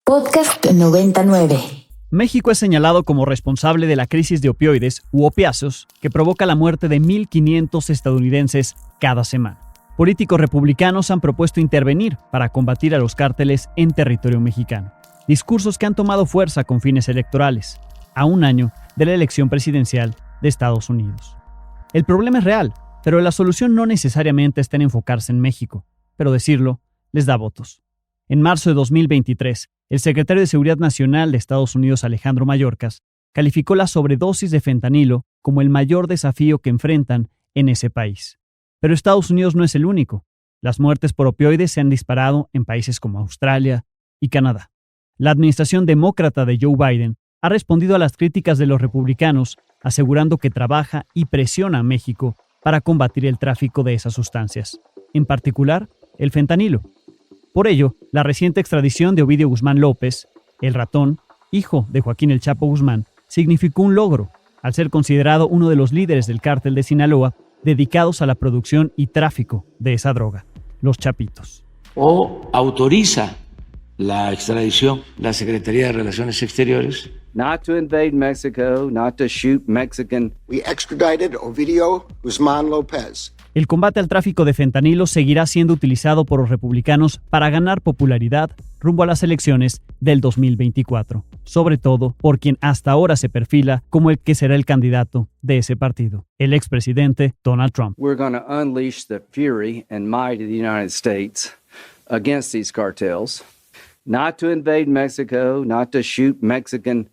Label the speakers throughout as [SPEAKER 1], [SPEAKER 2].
[SPEAKER 1] Podcast 99.
[SPEAKER 2] México es señalado como responsable de la crisis de opioides u opiáceos que provoca la muerte de 1.500 estadounidenses cada semana. Políticos republicanos han propuesto intervenir para combatir a los cárteles en territorio mexicano. Discursos que han tomado fuerza con fines electorales, a un año de la elección presidencial de Estados Unidos. El problema es real, pero la solución no necesariamente está en enfocarse en México, pero decirlo les da votos. En marzo de 2023, el secretario de Seguridad Nacional de Estados Unidos, Alejandro Mayorkas, calificó la sobredosis de fentanilo como el mayor desafío que enfrentan en ese país. Pero Estados Unidos no es el único. Las muertes por opioides se han disparado en países como Australia y Canadá. La administración demócrata de Joe Biden ha respondido a las críticas de los republicanos, asegurando que trabaja y presiona a México para combatir el tráfico de esas sustancias, en particular el fentanilo. Por ello, la reciente extradición de Ovidio Guzmán López, el ratón, hijo de Joaquín El Chapo Guzmán, significó un logro, al ser considerado uno de los líderes del cártel de Sinaloa dedicados a la producción y tráfico de esa droga, los Chapitos.
[SPEAKER 3] O autoriza la extradición, la Secretaría de Relaciones Exteriores.
[SPEAKER 4] Not to invade Mexico, not to shoot Mexican.
[SPEAKER 5] We extradited Ovidio Guzmán López.
[SPEAKER 2] El combate al tráfico de fentanilo seguirá siendo utilizado por los republicanos para ganar popularidad rumbo a las elecciones del 2024, sobre todo por quien hasta ahora se perfila como el que será el candidato de ese partido, el expresidente Donald Trump.
[SPEAKER 4] We're going to unleash the fury and might of the United States against these cartels, not to invade Mexico, not to shoot Mexican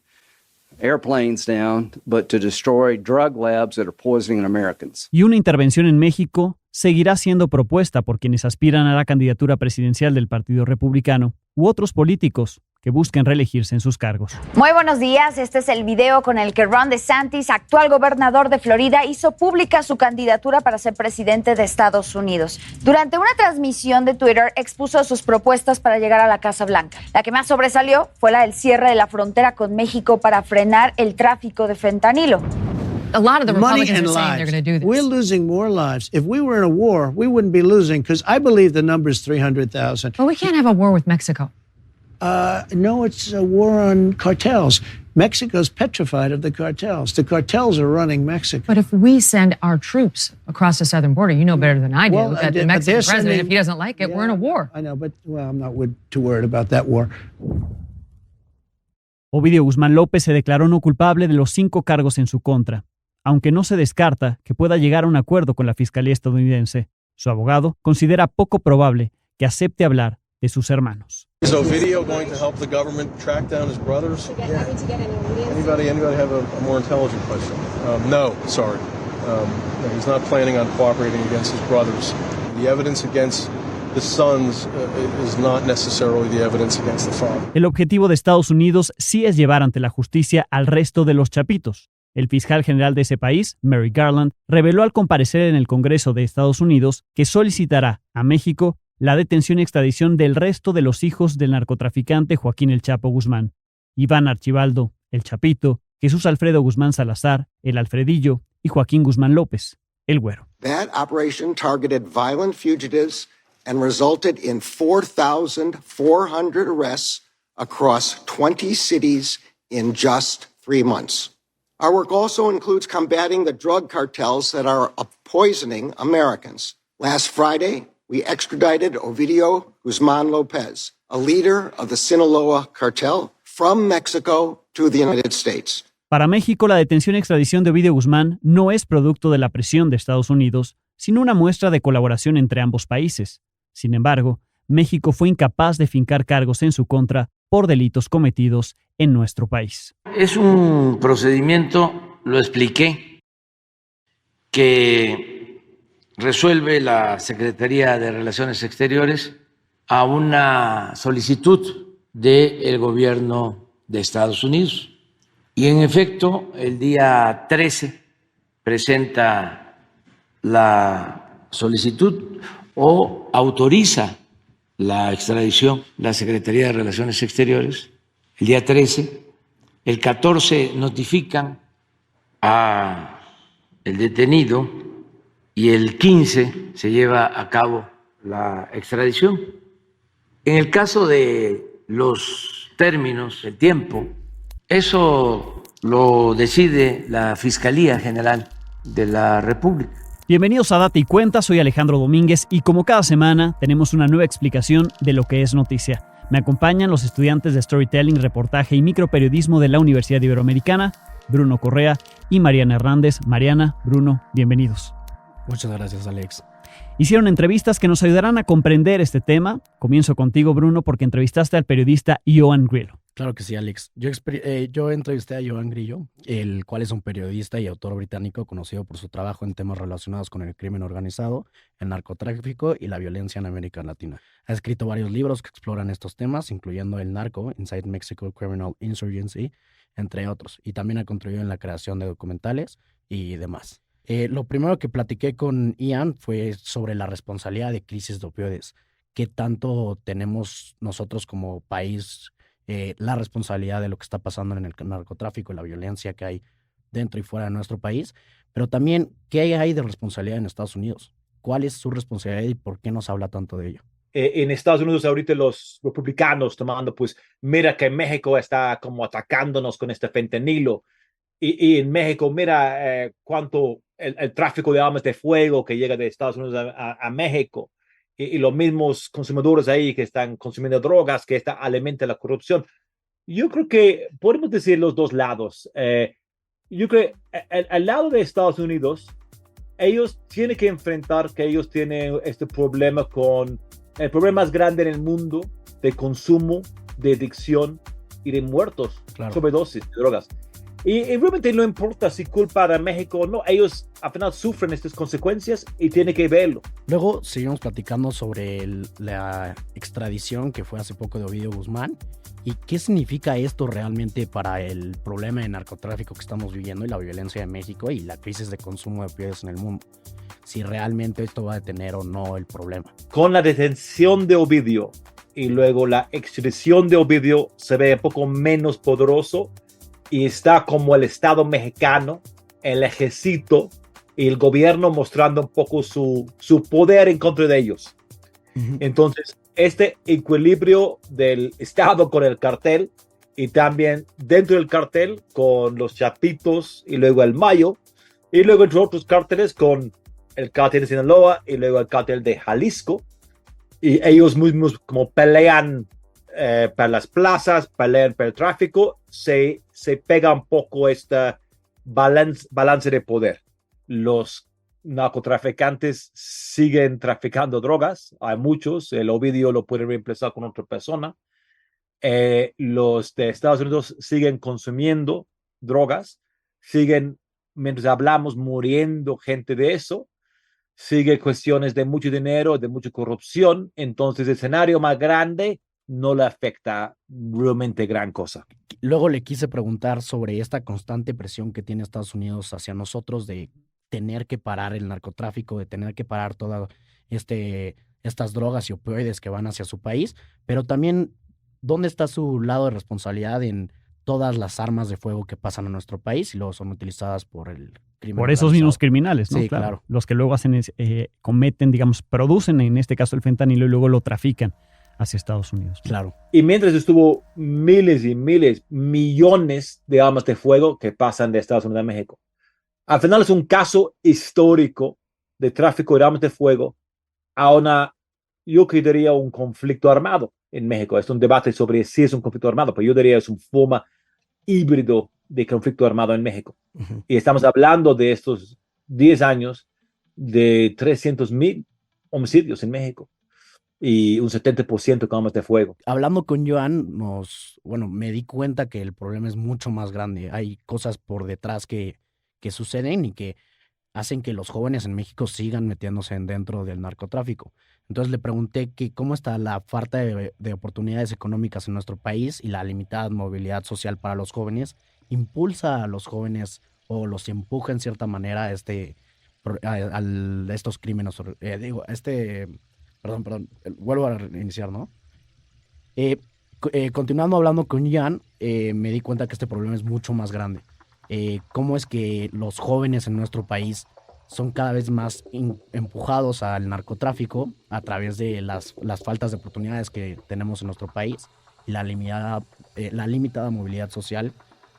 [SPEAKER 4] airplanes down, but to destroy drug labs that are poisoning Americans.
[SPEAKER 2] Y una intervención en México seguirá siendo propuesta por quienes aspiran a la candidatura presidencial del Partido Republicano u otros políticos que busquen reelegirse en sus cargos.
[SPEAKER 6] Muy buenos días, este es el video con el que Ron DeSantis, actual gobernador de Florida, hizo pública su candidatura para ser presidente de Estados Unidos. Durante una transmisión de Twitter expuso sus propuestas para llegar a la Casa Blanca. La que más sobresalió fue la del cierre de la frontera con México para frenar el tráfico de fentanilo.
[SPEAKER 7] A lot of the Republicans are saying they're going to do this.
[SPEAKER 8] We're losing more lives. If we were in a war, we wouldn't be losing, because I believe the number is 300,000.
[SPEAKER 7] But we can't have a war with Mexico.
[SPEAKER 8] No, it's a war on cartels. Mexico's petrified of the cartels. The cartels are running Mexico.
[SPEAKER 7] But if we send our troops across the southern border, you know better than I do that the Mexican president, if he doesn't like it, we're in a war.
[SPEAKER 8] I know, but I'm not too worried about that war.
[SPEAKER 2] Ovidio Guzmán López se declaró no culpable de los 5 cargos en su contra, aunque no se descarta que pueda llegar a un acuerdo con la Fiscalía estadounidense. Su abogado considera poco probable que acepte hablar de sus hermanos.
[SPEAKER 9] Is Ovidio going to help the government track down his brothers? Anybody have a more intelligent question? No, sorry. He's not planning on cooperating against his brothers. The evidence against the sons is not necessarily the evidence against the father.
[SPEAKER 2] El objetivo de Estados Unidos sí es llevar ante la justicia al resto de los Chapitos. El fiscal general de ese país, Merrick Garland, reveló al comparecer en el Congreso de Estados Unidos que solicitará a México la detención y extradición del resto de los hijos del narcotraficante Joaquín El Chapo Guzmán: Iván Archibaldo, El Chapito, Jesús Alfredo Guzmán Salazar, El Alfredillo y Joaquín Guzmán López, El Güero.
[SPEAKER 5] That operation targeted violent fugitives and resulted in 4,400 arrests across 20 cities in just 3 months. Our work also includes combating the drug cartels that are poisoning Americans. Last Friday, we extradited Ovidio Guzmán López, a leader of the Sinaloa cartel, from Mexico to the United States.
[SPEAKER 2] Para México, la detención y extradición de Ovidio Guzmán no es producto de la presión de Estados Unidos, sino una muestra de colaboración entre ambos países. Sin embargo, México fue incapaz de fincar cargos en su contra por delitos cometidos en nuestro país.
[SPEAKER 3] Es un procedimiento, lo expliqué, que resuelve la Secretaría de Relaciones Exteriores a una solicitud del gobierno de Estados Unidos. Y en efecto, el día 13 presenta la solicitud o autoriza la extradición, la Secretaría de Relaciones Exteriores, el día 13. El 14 notifican a el detenido y el 15 se lleva a cabo la extradición. En el caso de los términos, el tiempo. Eso lo decide la Fiscalía General de la República.
[SPEAKER 2] Bienvenidos a Date y Cuenta, soy Alejandro Domínguez y como cada semana tenemos una nueva explicación de lo que es noticia. Me acompañan los estudiantes de Storytelling, Reportaje y Microperiodismo de la Universidad Iberoamericana, Bruno Correa y Mariana Hernández. Mariana, Bruno, bienvenidos.
[SPEAKER 10] Muchas gracias, Alex.
[SPEAKER 2] Hicieron entrevistas que nos ayudarán a comprender este tema. Comienzo contigo, Bruno, porque entrevistaste al periodista Ioan Grillo.
[SPEAKER 10] Claro que sí, Alex. Yo entrevisté a Ioan Grillo, el cual es un periodista y autor británico conocido por su trabajo en temas relacionados con el crimen organizado, el narcotráfico y la violencia en América Latina. Ha escrito varios libros que exploran estos temas, incluyendo El Narco, Inside Mexico Criminal Insurgency, entre otros. Y también ha contribuido en la creación de documentales y demás. Lo primero que platiqué con Ian fue sobre la responsabilidad de crisis de opioides. ¿Qué tanto tenemos nosotros como país la responsabilidad de lo que está pasando en el narcotráfico y la violencia que hay dentro y fuera de nuestro país? Pero también, ¿qué hay de responsabilidad en Estados Unidos? ¿Cuál es su responsabilidad y por qué no se habla tanto de ello?
[SPEAKER 11] En Estados Unidos ahorita los republicanos tomando, pues, mira que México está como atacándonos con este fentanilo. Y en México, mira cuánto el tráfico de armas de fuego que llega de Estados Unidos a México. Y los mismos consumidores ahí que están consumiendo drogas, que alimenta la corrupción. Yo creo que podemos decir los dos lados. Yo creo que al lado de Estados Unidos, ellos tienen que enfrentar que ellos tienen este problema con el problema más grande en el mundo de consumo, de adicción y de muertos, claro, sobredosis de drogas. Y realmente no importa si culpa de México o no, ellos al final sufren estas consecuencias y tienen que verlo.
[SPEAKER 10] Luego seguimos platicando sobre la extradición que fue hace poco de Ovidio Guzmán y qué significa esto realmente para el problema de narcotráfico que estamos viviendo y la violencia de México y la crisis de consumo de opioides en el mundo. Si realmente esto va a detener o no el problema.
[SPEAKER 11] Con la detención de Ovidio y luego la extradición de Ovidio se ve un poco menos poderoso. Y está como el Estado mexicano, el ejército y el gobierno mostrando un poco su poder en contra de ellos. Uh-huh. Entonces, este equilibrio del Estado con el cartel y también dentro del cartel con los Chapitos y luego el Mayo y luego entre otros carteles con el cartel de Sinaloa y luego el cartel de Jalisco. Y ellos mismos como pelean para las plazas, pelean para el tráfico, se pega un poco este balance de poder. Los narcotraficantes siguen traficando drogas, hay muchos, el Ovidio lo puede reemplazar con otra persona. Los de Estados Unidos siguen consumiendo drogas, siguen, mientras hablamos, muriendo gente de eso. Sigue cuestiones de mucho dinero, de mucha corrupción. Entonces, el escenario más grande no le afecta realmente gran cosa.
[SPEAKER 10] Luego le quise preguntar sobre esta constante presión que tiene Estados Unidos hacia nosotros de tener que parar el narcotráfico, de tener que parar todas estas drogas y opioides que van hacia su país, pero también dónde está su lado de responsabilidad en todas las armas de fuego que pasan a nuestro país y luego son utilizadas por el crimen.
[SPEAKER 2] Por esos mismos criminales, ¿no?
[SPEAKER 10] Sí, claro.
[SPEAKER 2] Los que luego cometen, digamos, producen en este caso el fentanilo y luego lo trafican hacia Estados Unidos.
[SPEAKER 10] Claro.
[SPEAKER 11] Y mientras estuvo miles y miles, millones de armas de fuego que pasan de Estados Unidos a México. Al final es un caso histórico de tráfico de armas de fuego a yo diría un conflicto armado en México. Es un debate sobre si es un conflicto armado, pero yo diría es una forma híbrido de conflicto armado en México. Uh-huh. Y estamos hablando de estos 10 años de 300,000 homicidios en México. Y un 70% con armas de fuego.
[SPEAKER 10] Hablando con Ioan, me di cuenta que el problema es mucho más grande. Hay cosas por detrás que suceden y que hacen que los jóvenes en México sigan metiéndose dentro del narcotráfico. Entonces le pregunté que cómo está la falta de oportunidades económicas en nuestro país y la limitada movilidad social para los jóvenes impulsa a los jóvenes o los empuja en cierta manera a estos crímenes. Perdón, vuelvo a iniciar, ¿no? Continuando hablando con Jan, me di cuenta que este problema es mucho más grande. ¿Cómo es que los jóvenes en nuestro país son cada vez más empujados al narcotráfico a través de las faltas de oportunidades que tenemos en nuestro país? y la limitada movilidad social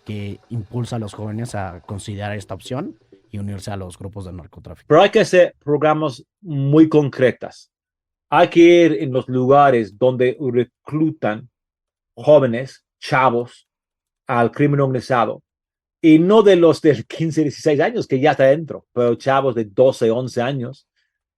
[SPEAKER 10] que impulsa a los jóvenes a considerar esta opción y unirse a los grupos de narcotráfico.
[SPEAKER 11] Pero hay que hacer programas muy concretas. Hay que ir en los lugares donde reclutan jóvenes, chavos, al crimen organizado. Y no de los de 15, 16 años que ya está dentro, pero chavos de 12, 11 años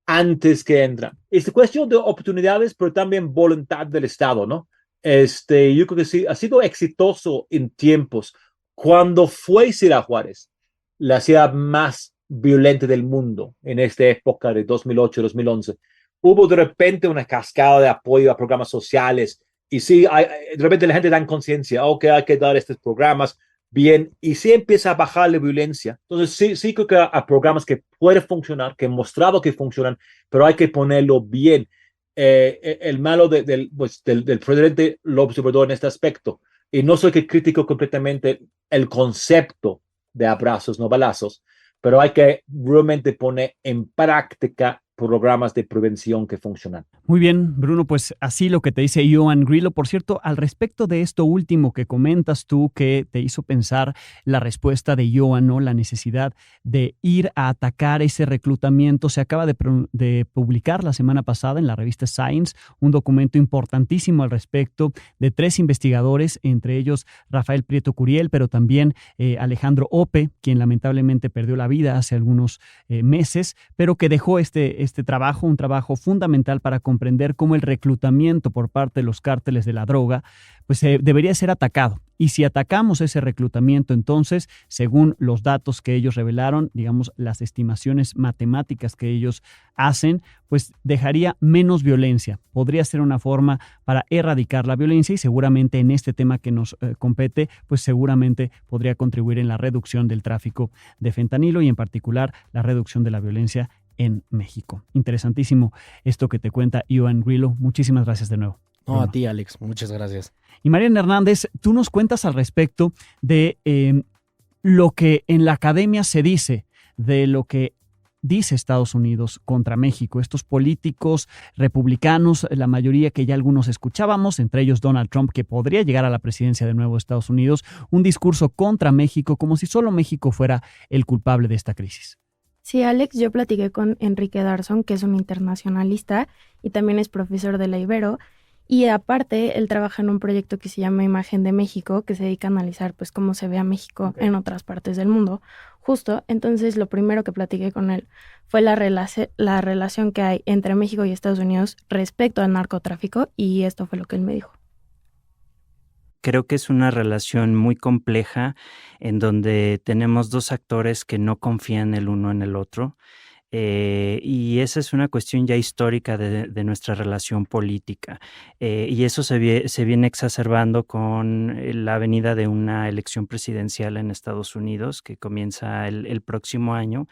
[SPEAKER 11] antes que entran. Es cuestión de oportunidades, pero también voluntad del Estado, ¿no? Yo creo que sí, ha sido exitoso en tiempos. Cuando fue Ciudad Juárez, la ciudad más violenta del mundo en esta época de 2008-2011, hubo de repente una cascada de apoyo a programas sociales y sí, de repente la gente da conciencia, ok, hay que dar estos programas, bien, y sí empieza a bajar la violencia. Entonces sí creo que hay programas que pueden funcionar, que han mostrado que funcionan, pero hay que ponerlo bien. El malo del presidente López Obrador en este aspecto, y no soy que critico completamente el concepto de abrazos, no balazos, pero hay que realmente poner en práctica programas de prevención que funcionan.
[SPEAKER 2] Muy bien, Bruno, pues así lo que te dice Ioan Grillo. Por cierto, al respecto de esto último que comentas tú, que te hizo pensar la respuesta de Ioan, ¿no? La necesidad de ir a atacar ese reclutamiento. Se acaba de publicar la semana pasada en la revista Science un documento importantísimo al respecto de 3 investigadores, entre ellos Rafael Prieto Curiel, pero también Alejandro Ope, quien lamentablemente perdió la vida hace algunos meses, pero que dejó este trabajo, un trabajo fundamental para comprender cómo el reclutamiento por parte de los cárteles de la droga pues debería ser atacado. Y si atacamos ese reclutamiento, entonces, según los datos que ellos revelaron, digamos, las estimaciones matemáticas que ellos hacen, pues dejaría menos violencia. Podría ser una forma para erradicar la violencia y seguramente en este tema que nos compete, pues seguramente podría contribuir en la reducción del tráfico de fentanilo y en particular la reducción de la violencia en México. Interesantísimo esto que te cuenta Ioan Grillo. Muchísimas gracias de nuevo.
[SPEAKER 10] No, a ti, Alex. Muchas gracias.
[SPEAKER 2] Y Mariana Hernández, tú nos cuentas al respecto de lo que en la academia se dice, de lo que dice Estados Unidos contra México. Estos políticos republicanos, la mayoría que ya algunos escuchábamos, entre ellos Donald Trump, que podría llegar a la presidencia de nuevo de Estados Unidos, un discurso contra México, como si solo México fuera el culpable de esta crisis.
[SPEAKER 12] Sí, Alex, yo platiqué con Enrique Darson, que es un internacionalista y también es profesor de la Ibero. Y aparte, él trabaja en un proyecto que se llama Imagen de México, que se dedica a analizar pues cómo se ve a México en otras partes del mundo. Justo, entonces lo primero que platiqué con él fue la relación que hay entre México y Estados Unidos respecto al narcotráfico, y esto fue lo que él me dijo.
[SPEAKER 13] Creo que es una relación muy compleja en donde tenemos 2 actores que no confían el uno en el otro. Y esa es una cuestión ya histórica de nuestra relación política. Y eso se viene exacerbando con la venida de una elección presidencial en Estados Unidos que comienza el próximo año,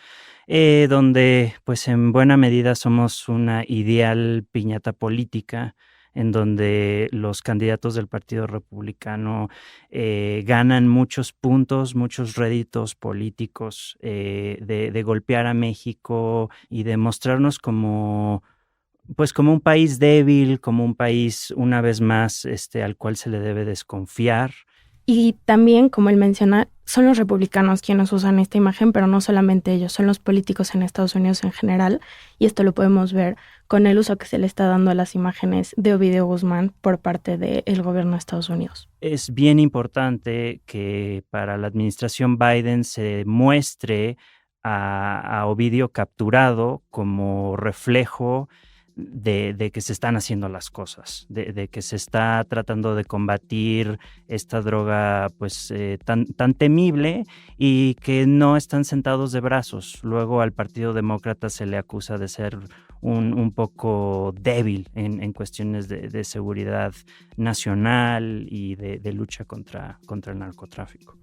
[SPEAKER 13] donde pues en buena medida somos una ideal piñata política en donde los candidatos del Partido Republicano ganan muchos puntos, muchos réditos políticos de golpear a México y de mostrarnos como un país débil, como un país, una vez más, al cual se le debe desconfiar.
[SPEAKER 12] Y también, como él menciona, son los republicanos quienes usan esta imagen, pero no solamente ellos, son los políticos en Estados Unidos en general, y esto lo podemos ver con el uso que se le está dando a las imágenes de Ovidio Guzmán por parte del gobierno de Estados Unidos.
[SPEAKER 13] Es bien importante que para la administración Biden se muestre a Ovidio capturado como reflejo de que se están haciendo las cosas, de que se está tratando de combatir esta droga pues tan temible y que no están sentados de brazos. Luego al Partido Demócrata se le acusa de ser un poco débil en cuestiones de seguridad nacional y de lucha contra el narcotráfico.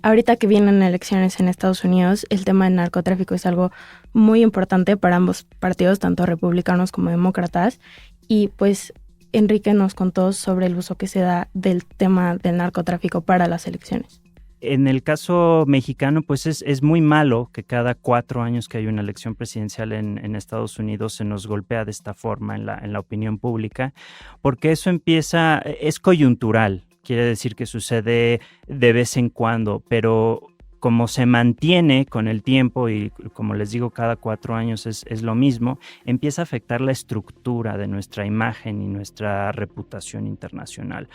[SPEAKER 12] Ahorita que vienen elecciones en Estados Unidos, el tema del narcotráfico es algo muy importante para ambos partidos, tanto republicanos como demócratas, y pues Enrique nos contó sobre el uso que se da del tema del narcotráfico para las elecciones.
[SPEAKER 13] En el caso mexicano, pues es muy malo que cada 4 años que hay una elección presidencial en Estados Unidos se nos golpea de esta forma en la opinión pública, porque eso es coyuntural, quiere decir que sucede de vez en cuando, pero como se mantiene con el tiempo y como les digo, cada 4 años es lo mismo, empieza a afectar la estructura de nuestra imagen y nuestra reputación internacional.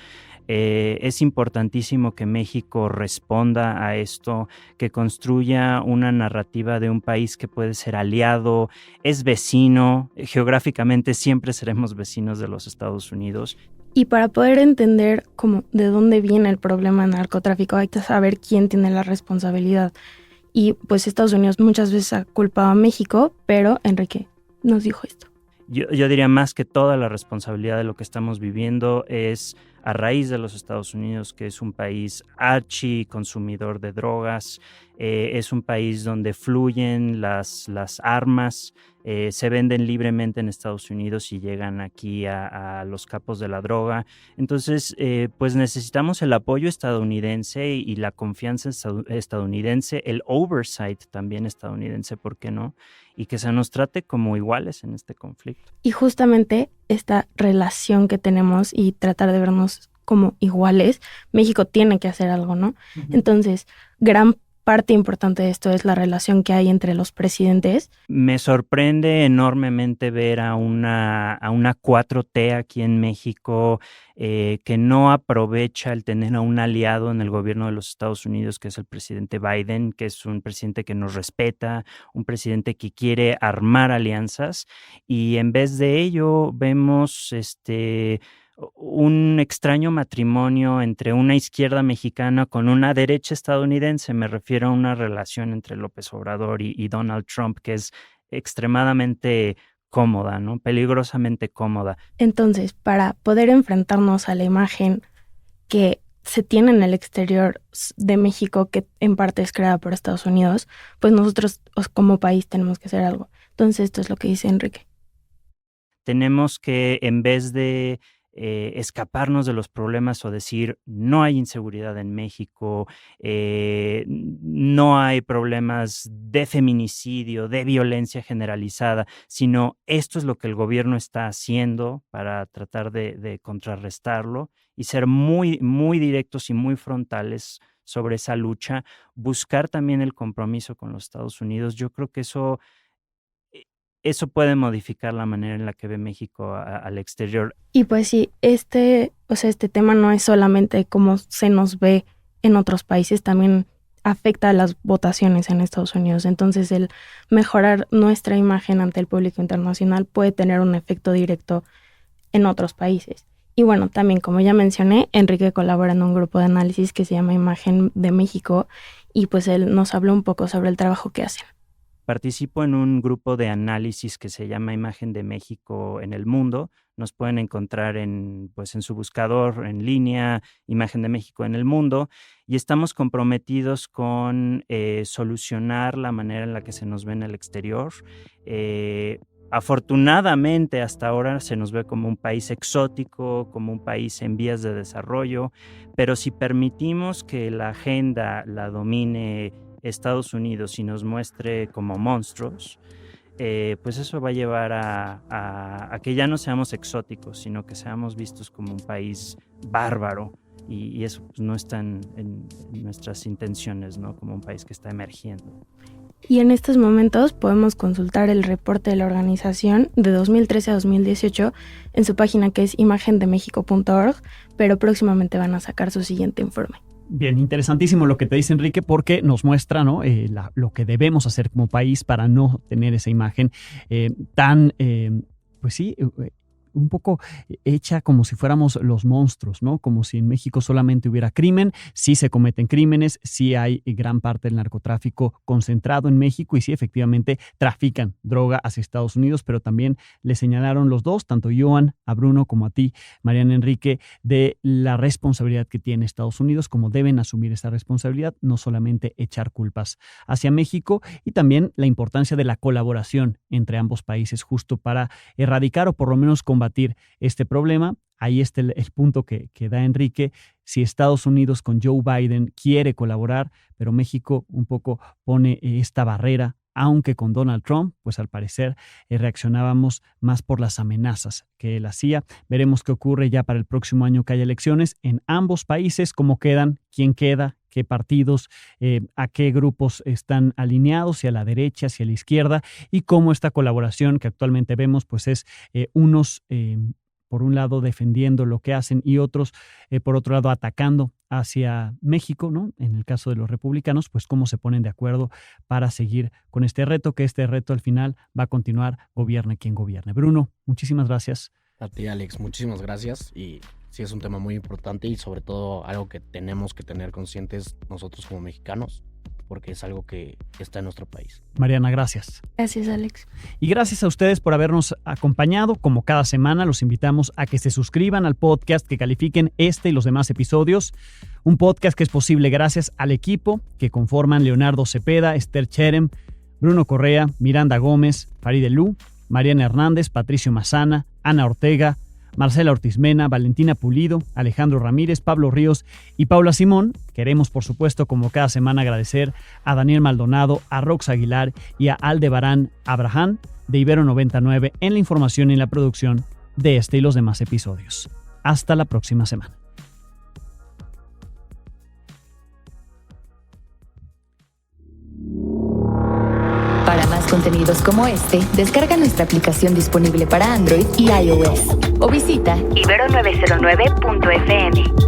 [SPEAKER 13] Es importantísimo que México responda a esto, que construya una narrativa de un país que puede ser aliado, es vecino, geográficamente siempre seremos vecinos de los Estados Unidos.
[SPEAKER 12] Y para poder entender cómo, de dónde viene el problema del narcotráfico, hay que saber quién tiene la responsabilidad. Y pues Estados Unidos muchas veces ha culpado a México, pero Enrique nos dijo esto.
[SPEAKER 13] Yo diría más que toda la responsabilidad de lo que estamos viviendo es a raíz de los Estados Unidos, que es un país archiconsumidor de drogas, es un país donde fluyen las armas, se venden libremente en Estados Unidos y llegan aquí a los capos de la droga. Entonces, pues necesitamos el apoyo estadounidense y la confianza estadounidense, el oversight también estadounidense, ¿por qué no? Y que se nos trate como iguales en este conflicto.
[SPEAKER 12] Y justamente esta relación que tenemos y tratar de vernos como iguales, México tiene que hacer algo, ¿no? Uh-huh. Entonces, gran parte importante de esto es la relación que hay entre los presidentes.
[SPEAKER 13] Me sorprende enormemente ver a una 4T aquí en México que no aprovecha el tener a un aliado en el gobierno de los Estados Unidos, que es el presidente Biden, que es un presidente que nos respeta, un presidente que quiere armar alianzas, y en vez de ello vemos un extraño matrimonio entre una izquierda mexicana con una derecha estadounidense. Me refiero a una relación entre López Obrador y Donald Trump que es extremadamente cómoda, ¿no? Peligrosamente cómoda.
[SPEAKER 12] Entonces, para poder enfrentarnos a la imagen que se tiene en el exterior de México, que en parte es creada por Estados Unidos, pues nosotros como país tenemos que hacer algo. Entonces, esto es lo que dice Enrique.
[SPEAKER 13] Tenemos que, en vez de escaparnos de los problemas o decir no hay inseguridad en México, no hay problemas de feminicidio, de violencia generalizada, sino esto es lo que el gobierno está haciendo para tratar de contrarrestarlo y ser muy, muy directos y muy frontales sobre esa lucha, buscar también el compromiso con los Estados Unidos. Yo creo que eso puede modificar la manera en la que ve México al exterior.
[SPEAKER 12] Y pues sí, este tema no es solamente cómo se nos ve en otros países, también afecta a las votaciones en Estados Unidos. Entonces, el mejorar nuestra imagen ante el público internacional puede tener un efecto directo en otros países. Y bueno, también, como ya mencioné, Enrique colabora en un grupo de análisis que se llama Imagen de México, y pues él nos habló un poco sobre el trabajo que hacen.
[SPEAKER 13] Participo en un grupo de análisis que se llama Imagen de México en el Mundo. Nos pueden encontrar en su buscador en línea, Imagen de México en el Mundo, y estamos comprometidos con solucionar la manera en la que se nos ve en el exterior. Afortunadamente, hasta ahora se nos ve como un país exótico, como un país en vías de desarrollo, pero si permitimos que la agenda la domine Estados Unidos y nos muestre como monstruos, pues eso va a llevar a que ya no seamos exóticos, sino que seamos vistos como un país bárbaro, y eso pues no está en nuestras intenciones, ¿no? Como un país que está emergiendo.
[SPEAKER 12] Y en estos momentos podemos consultar el reporte de la organización de 2013 a 2018 en su página, que es imagendemexico.org, pero próximamente van a sacar su siguiente informe.
[SPEAKER 2] Bien, interesantísimo lo que te dice Enrique, porque nos muestra, ¿no? Lo que debemos hacer como país para no tener esa imagen tan, pues sí, un poco hecha como si fuéramos los monstruos, ¿no? Como si en México solamente hubiera crimen. Sí se cometen crímenes, sí hay gran parte del narcotráfico concentrado en México y sí efectivamente trafican droga hacia Estados Unidos, pero también le señalaron los dos, tanto Joan, a Bruno como a ti, Mariana Enrique, de la responsabilidad que tiene Estados Unidos, cómo deben asumir esa responsabilidad, no solamente echar culpas hacia México, y también la importancia de la colaboración entre ambos países justo para erradicar o por lo menos combatir combatir este problema. Ahí está el punto que da Enrique. Si Estados Unidos con Joe Biden quiere colaborar, pero México un poco pone esta barrera, aunque con Donald Trump, pues al parecer reaccionábamos más por las amenazas que él hacía. Veremos qué ocurre ya para el próximo año que haya elecciones en ambos países, cómo quedan, quién queda, qué partidos, a qué grupos están alineados, si a la derecha, si a la izquierda, y cómo esta colaboración que actualmente vemos, pues es unos por un lado defendiendo lo que hacen y otros, por otro lado, atacando hacia México, ¿no? En el caso de los republicanos, pues cómo se ponen de acuerdo para seguir con este reto, que este reto al final va a continuar, gobierne quien gobierne. Bruno, muchísimas gracias.
[SPEAKER 10] A ti, Alex, muchísimas gracias. Y sí, es un tema muy importante y sobre todo algo que tenemos que tener conscientes nosotros como mexicanos, porque es algo que está en nuestro país.
[SPEAKER 2] Mariana, gracias.
[SPEAKER 12] Gracias, Alex.
[SPEAKER 2] Y gracias a ustedes por habernos acompañado. Como cada semana, los invitamos a que se suscriban al podcast, que califiquen este y los demás episodios. Un podcast que es posible gracias al equipo que conforman Leonardo Cepeda, Esther Cherem, Bruno Correa, Miranda Gómez, Farideh Lu, Mariana Hernández, Patricio Mazana, Ana Ortega, Marcela Ortiz Mena, Valentina Pulido, Alejandro Ramírez, Pablo Ríos y Paula Simón. Queremos, por supuesto, como cada semana, agradecer a Daniel Maldonado, a Rox Aguilar y a Aldebarán Abraham de Ibero 99 en la información y en la producción de este y los demás episodios. Hasta la próxima semana.
[SPEAKER 1] Para más contenidos como este, descarga nuestra aplicación disponible para Android y iOS o visita ibero909.fm.